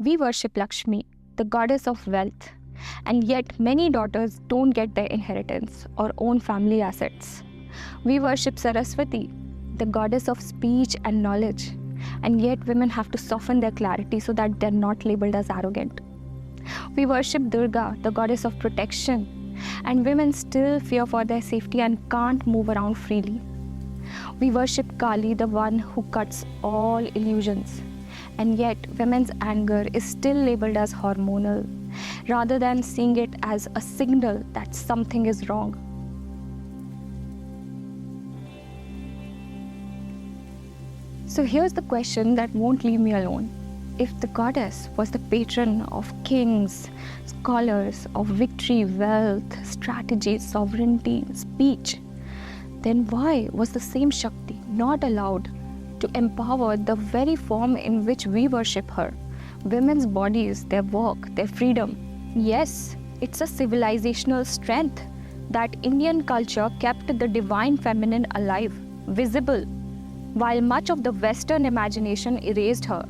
We worship Lakshmi, the goddess of wealth, and yet many daughters don't get their inheritance or own family assets. We worship Saraswati, the goddess of speech and knowledge, and yet women have to soften their clarity so that they're not labeled as arrogant. We worship Durga, the goddess of protection, and women still fear for their safety and can't move around freely. We worship Kali, the one who cuts all illusions, and yet women's anger is still labeled as hormonal, rather than seeing it as a signal that something is wrong. So here's the question that won't leave me alone. If the goddess was the patron of kings, scholars, of victory, wealth, strategy, sovereignty, speech, then why was the same Shakti not allowed to empower the very form in which we worship her? Women's bodies, their work, their freedom. Yes, it's a civilizational strength that Indian culture kept the divine feminine alive, visible, while much of the Western imagination erased her.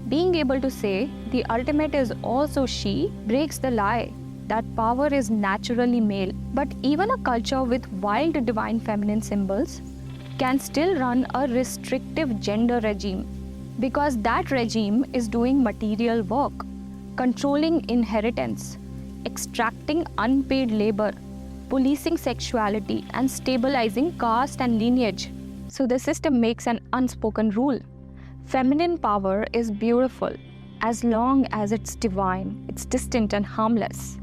Being able to say the ultimate is also she breaks the lie that power is naturally male. But even a culture with wild divine feminine symbols can still run a restrictive gender regime, because that regime is doing material work, controlling inheritance, extracting unpaid labor, policing sexuality, and stabilizing caste and lineage. So the system makes an unspoken rule. Feminine power is beautiful as long as it's divine, it's distant and harmless.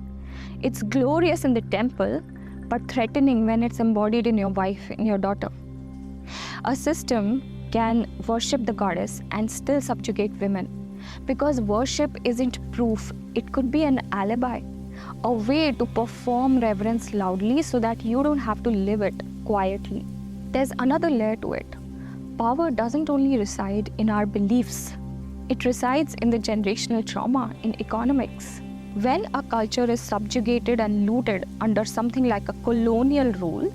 It's glorious in the temple, but threatening when it's embodied in your wife, in your daughter. A system can worship the goddess and still subjugate women, because worship isn't proof, it could be an alibi, a way to perform reverence loudly so that you don't have to live it quietly. There's another layer to it. Power doesn't only reside in our beliefs, it resides in the generational trauma, in economics. When a culture is subjugated and looted under something like a colonial rule,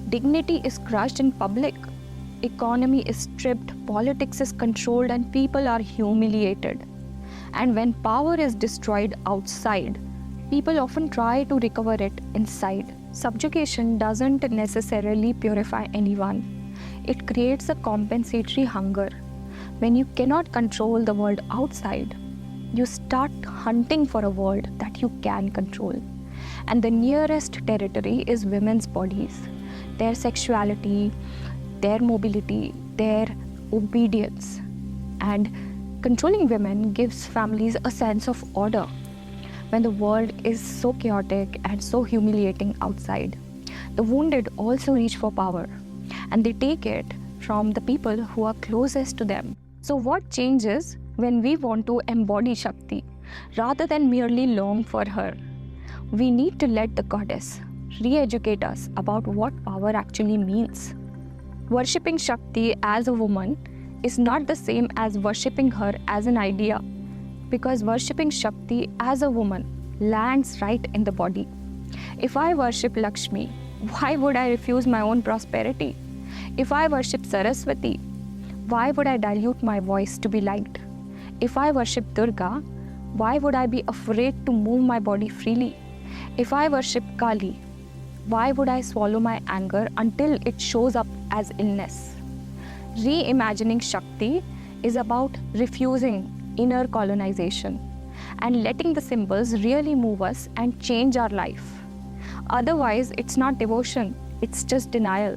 dignity is crushed in public, economy is stripped, politics is controlled, and people are humiliated. And when power is destroyed outside, people often try to recover it inside. Subjugation doesn't necessarily purify anyone. It creates a compensatory hunger. When you cannot control the world outside, you start hunting for a world that you can control. And the nearest territory is women's bodies, their sexuality, their mobility, their obedience. And controlling women gives families a sense of order when the world is so chaotic and so humiliating outside. The wounded also reach for power, and they take it from the people who are closest to them. So what changes when we want to embody Shakti rather than merely long for her? We need to let the goddess re-educate us about what power actually means. Worshipping Shakti as a woman is not the same as worshipping her as an idea, because worshipping Shakti as a woman lands right in the body. If I worship Lakshmi, why would I refuse my own prosperity? If I worship Saraswati, why would I dilute my voice to be liked? If I worship Durga, why would I be afraid to move my body freely? If I worship Kali, why would I swallow my anger until it shows up as illness? Reimagining Shakti is about refusing inner colonization and letting the symbols really move us and change our life. Otherwise, it's not devotion, it's just denial.